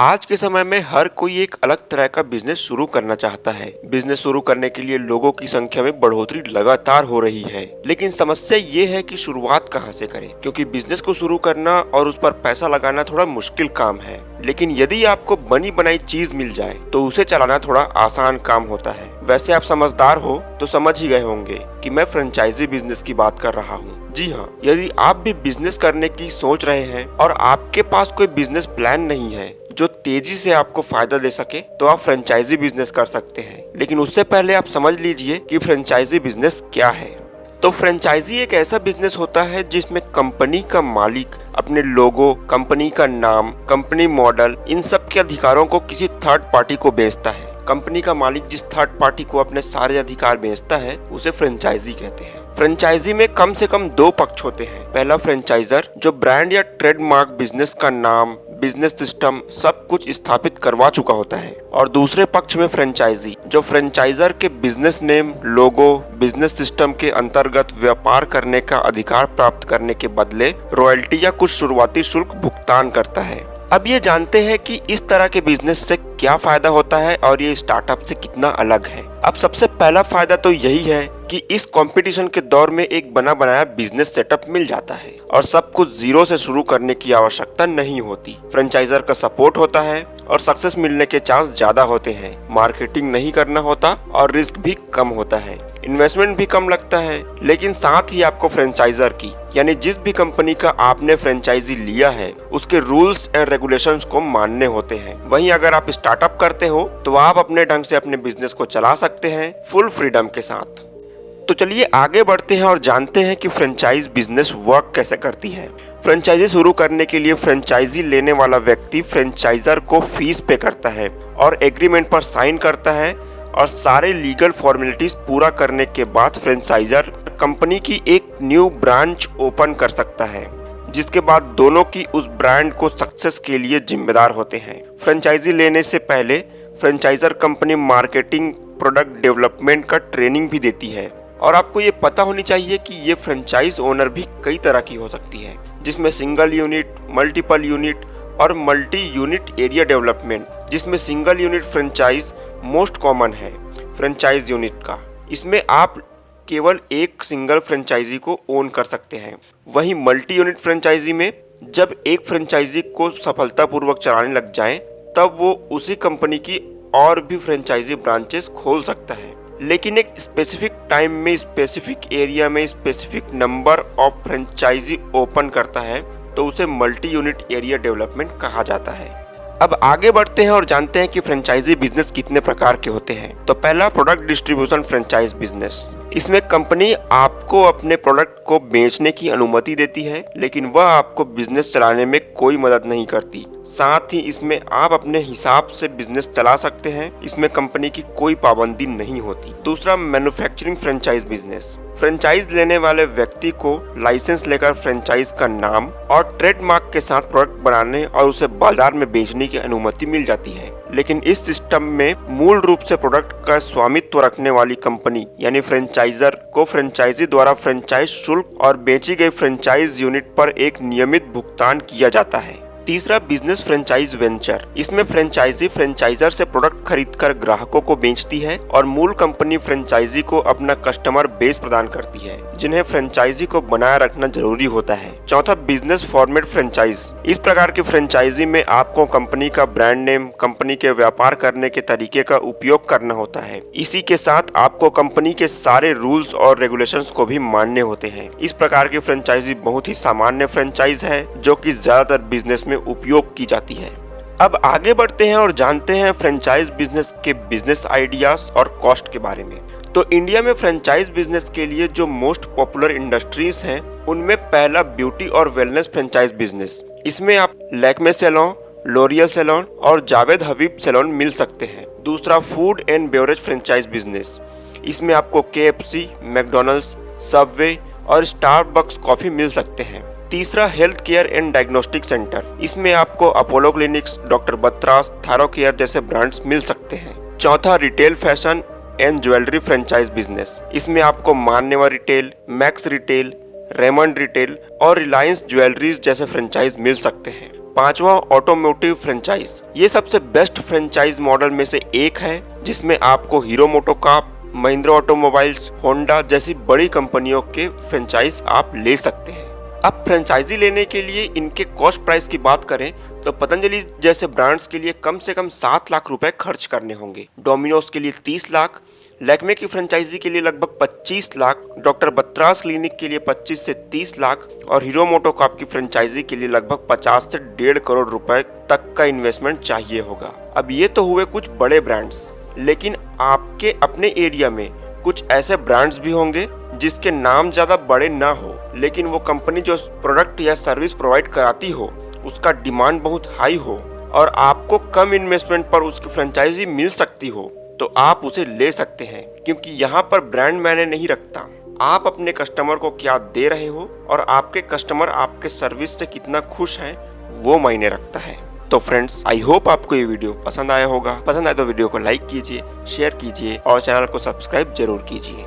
आज के समय में हर कोई एक अलग तरह का बिजनेस शुरू करना चाहता है। बिजनेस शुरू करने के लिए लोगों की संख्या में बढ़ोतरी लगातार हो रही है, लेकिन समस्या ये है कि शुरुआत कहाँ से करें, क्योंकि बिजनेस को शुरू करना और उस पर पैसा लगाना थोड़ा मुश्किल काम है। लेकिन यदि आपको बनी बनाई चीज मिल जाए तो उसे चलाना थोड़ा आसान काम होता है। वैसे आप समझदार हो तो समझ ही गए होंगे कि मैं फ्रेंचाइजी बिजनेस की बात कर रहा हूँ। जी हाँ, यदि आप भी बिजनेस करने की सोच रहे हैं और आपके पास कोई बिजनेस प्लान नहीं है जो तेजी से आपको फायदा दे सके, तो आप फ्रेंचाइजी बिजनेस कर सकते हैं। लेकिन उससे पहले आप समझ लीजिए कि फ्रेंचाइजी बिजनेस क्या है। तो फ्रेंचाइजी एक ऐसा बिजनेस होता है जिसमें कंपनी का मालिक अपने लोगो, कंपनी का नाम, कंपनी मॉडल, इन सब के अधिकारों को किसी थर्ड पार्टी को बेचता है। कंपनी का मालिक जिस थर्ड पार्टी को अपने सारे अधिकार बेचता है उसे फ्रेंचाइजी कहते हैं। फ्रेंचाइजी में कम से कम दो पक्ष होते हैं। पहला फ्रेंचाइजर, जो ब्रांड या ट्रेडमार्क, बिजनेस का नाम, बिजनेस सिस्टम सब कुछ स्थापित करवा चुका होता है। और दूसरे पक्ष में फ्रेंचाइजी, जो फ्रेंचाइजर के बिजनेस नेम, लोगो, बिजनेस सिस्टम के अंतर्गत व्यापार करने का अधिकार प्राप्त करने के बदले रॉयल्टी या कुछ शुरुआती शुल्क भुगतान करता है। अब ये जानते हैं कि इस तरह के बिजनेस से क्या फायदा होता है और ये स्टार्टअप से कितना अलग है। अब सबसे पहला फायदा तो यही है कि इस कंपटीशन के दौर में एक बना बनाया बिजनेस सेटअप मिल जाता है और सब कुछ जीरो से शुरू करने की आवश्यकता नहीं होती। फ्रेंचाइजर का सपोर्ट होता है और सक्सेस मिलने के चांस ज्यादा होते हैं। मार्केटिंग नहीं करना होता और रिस्क भी कम होता है। इन्वेस्टमेंट भी कम लगता है, लेकिन साथ ही आपको फ्रेंचाइजर की यानी जिस भी कंपनी का आपने फ्रेंचाइजी लिया है उसके रूल्स एंड रेगुलेशंस को मानने होते हैं। वहीं अगर आप स्टार्टअप करते हो तो आप अपने ढंग से अपने बिजनेस को चला सकते हैं फुल फ्रीडम के साथ। तो चलिए आगे बढ़ते हैं और जानते हैं कि फ्रेंचाइज बिजनेस वर्क कैसे करती है। फ्रेंचाइजी शुरू करने के लिए फ्रेंचाइजी लेने वाला व्यक्ति फ्रेंचाइजर को फीस पे करता है और एग्रीमेंट पर साइन करता है और सारे लीगल फॉर्मेलिटीज पूरा करने के बाद फ्रेंचाइजर कंपनी की एक न्यू ब्रांच ओपन कर सकता है, जिसके बाद दोनों की उस ब्रांड को सक्सेस के लिए जिम्मेदार होते हैं। फ्रेंचाइजी लेने से पहले franchisor company marketing, product development का ट्रेनिंग भी देती है। और आपको ये पता होनी चाहिए कि ये फ्रेंचाइज ओनर भी कई तरह की हो सकती है, जिसमें सिंगल यूनिट, मल्टीपल यूनिट और मल्टी यूनिट एरिया डेवलपमेंट, जिसमें single unit franchise most common है फ्रेंचाइज यूनिट का। इसमें आप केवल एक सिंगल फ्रेंचाइजी को ओन कर सकते हैं। वहीं मल्टी यूनिट फ्रेंचाइजी में जब एक फ्रेंचाइजी को सफलतापूर्वक चलाने लग जाए तब वो उसी कंपनी की और भी फ्रेंचाइजी ब्रांचेस खोल सकता है, लेकिन एक स्पेसिफिक टाइम में, स्पेसिफिक एरिया में specific number of franchisee open करता है, तो उसे मल्टी यूनिट एरिया डेवलपमेंट कहा जाता है। अब आगे बढ़ते हैं और जानते हैं कि फ्रेंचाइजी बिजनेस कितने प्रकार के होते हैं। तो पहला, प्रोडक्ट डिस्ट्रीब्यूशन फ्रेंचाइज बिजनेस। इसमें कंपनी आपको अपने प्रोडक्ट को बेचने की अनुमति देती है, लेकिन वह आपको बिजनेस चलाने में कोई मदद नहीं करती। साथ ही इसमें आप अपने हिसाब से बिजनेस चला सकते हैं, इसमें कंपनी की कोई पाबंदी नहीं होती। दूसरा, मैन्युफैक्चरिंग फ्रेंचाइज बिजनेस। फ्रेंचाइज लेने वाले व्यक्ति को लाइसेंस लेकर फ्रेंचाइज का नाम और ट्रेडमार्क के साथ प्रोडक्ट बनाने और उसे बाजार में बेचने की अनुमति मिल जाती है, लेकिन इस सिस्टम में मूल रूप से प्रोडक्ट का स्वामित्व रखने वाली कंपनी यानी फ्रेंचाइजर को फ्रेंचाइजी द्वारा फ्रेंचाइज शुल्क और बेची गई फ्रेंचाइज यूनिट पर एक नियमित भुगतान किया जाता है। तीसरा, बिजनेस फ्रेंचाइज वेंचर। इसमें फ्रेंचाइजी फ्रेंचाइजर से प्रोडक्ट खरीदकर ग्राहकों को बेचती है और मूल कंपनी फ्रेंचाइजी को अपना कस्टमर बेस प्रदान करती है, जिन्हें फ्रेंचाइजी को बनाए रखना जरूरी होता है। चौथा, बिजनेस फॉर्मेट फ्रेंचाइज। इस प्रकार की फ्रेंचाइजी में आपको कंपनी का ब्रांड नेम, कंपनी के व्यापार करने के तरीके का उपयोग करना होता है। इसी के साथ आपको कंपनी के सारे रूल्स और रेगुलेशंस को भी मानने होते हैं। इस प्रकार की फ्रेंचाइजी बहुत ही सामान्य फ्रेंचाइज है जो कि ज्यादातर बिजनेस में उपयोग की जाती है। अब आगे बढ़ते हैं और जानते हैं फ्रेंचाइज बिजनेस के बिजनेस आइडियाज और कॉस्ट के बारे में। तो इंडिया में फ्रेंचाइज बिजनेस के लिए जो मोस्ट पॉपुलर इंडस्ट्रीज हैं, उनमें पहला ब्यूटी और वेलनेस फ्रेंचाइज बिजनेस। इसमें आप लैक्मे सैलून, लोरियल सैलून और जावेद हबीब सैलून मिल सकते हैं। दूसरा, food and beverage franchise business. इसमें आपको KFC, मैकडॉनल्ड्स, सबवे और स्टारबक्स कॉफी मिल सकते हैं। तीसरा, health care and diagnostic centre. इसमें आपको Apollo clinics, doctor Batra's, Thyrocare जैसे ब्रांड्स मिल सकते हैं। चौथा, retail fashion and jewellery franchise business. इसमें आपको मान्यवर retail, max retail, Raymond retail और रिलायंस ज्वेलरीज जैसे फ्रेंचाइज मिल सकते हैं। पांचवा, ऑटोमोटिव फ्रेंचाइज। ये सबसे बेस्ट फ्रेंचाइज मॉडल में से एक है, जिसमें आपको hero MotoCorp, Mahindra automobiles, Honda जैसी बड़ी कंपनियों के फ्रेंचाइज आप ले सकते हैं। अब फ्रेंचाइजी लेने के लिए इनके कॉस्ट प्राइस की बात करें तो पतंजलि जैसे ब्रांड्स के लिए कम से कम 7 लाख रुपए खर्च करने होंगे, डोमिनोज के लिए 30 लाख, लैक्मे की फ्रेंचाइजी के लिए लगभग 25 लाख, डॉक्टर बत्रास क्लिनिक के लिए 25 से 30 लाख और हीरो मोटोकॉर्प की फ्रेंचाइजी के लिए लगभग 50 से 1.5 करोड़ रुपए तक का इन्वेस्टमेंट चाहिए होगा। अब ये तो हुए कुछ बड़े ब्रांड्स, लेकिन आपके अपने एरिया में कुछ ऐसे ब्रांड्स भी होंगे जिसके नाम ज्यादा बड़े ना हो, लेकिन वो कंपनी जो प्रोडक्ट या सर्विस प्रोवाइड कराती हो उसका डिमांड बहुत हाई हो और आपको कम इन्वेस्टमेंट पर उसकी फ्रेंचाइजी मिल सकती हो, तो आप उसे ले सकते हैं। क्योंकि यहाँ पर ब्रांड मायने नहीं रखता, आप अपने कस्टमर को क्या दे रहे हो और आपके कस्टमर आपके सर्विस से कितना खुश हैं वो मायने रखता है। तो फ्रेंड्स, आई होप आपको ये वीडियो पसंद आया होगा। पसंद आए तो वीडियो को लाइक कीजिए, शेयर कीजिए और चैनल को सब्सक्राइब जरूर कीजिए।